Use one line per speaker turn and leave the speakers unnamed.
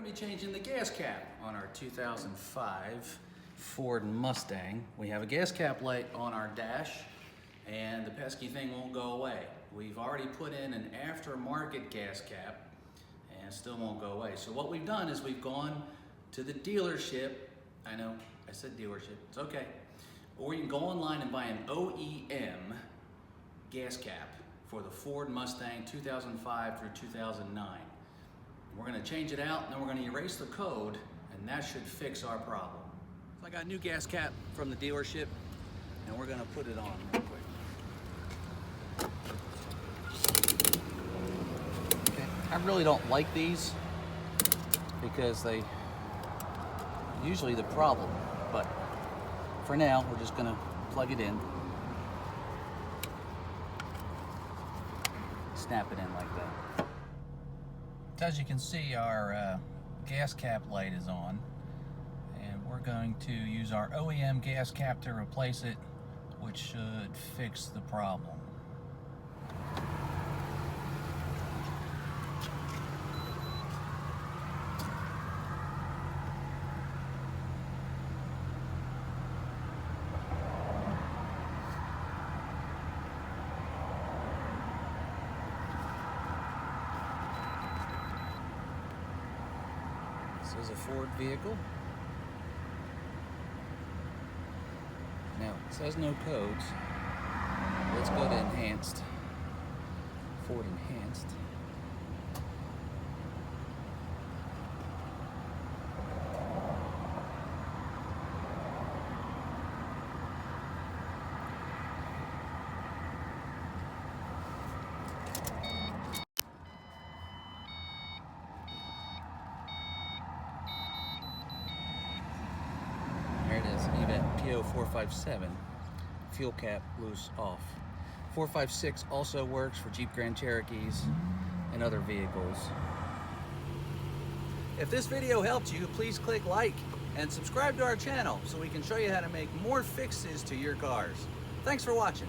going to be changing the gas cap on our 2005 Ford Mustang. We have a gas cap light on our dash and the pesky thing won't go away. We've already put in an aftermarket gas cap and it still won't go away. So what we've done is we've gone to the dealership. I know, I said dealership, it's okay. Or you can go online and buy an OEM gas cap for the Ford Mustang 2005 through 2009. We're gonna change it out, and then we're gonna erase the code, and that should fix our problem. So I got a new gas cap from the dealership, and we're gonna put it on real quick. Okay. I really don't like these because they usually the problem, but for now, we're just gonna plug it in, snap it in like that. As you can see, our gas cap light is on, and we're going to use our OEM gas cap to replace it, which should fix the problem. This is a Ford vehicle. Now, it says no codes. Let's go to Enhanced. Ford Enhanced. There it is, event P0457, fuel cap loose off. 456 also works for Jeep Grand Cherokees and other vehicles. If this video helped you, please click like and subscribe to our channel so we can show you how to make more fixes to your cars. Thanks for watching.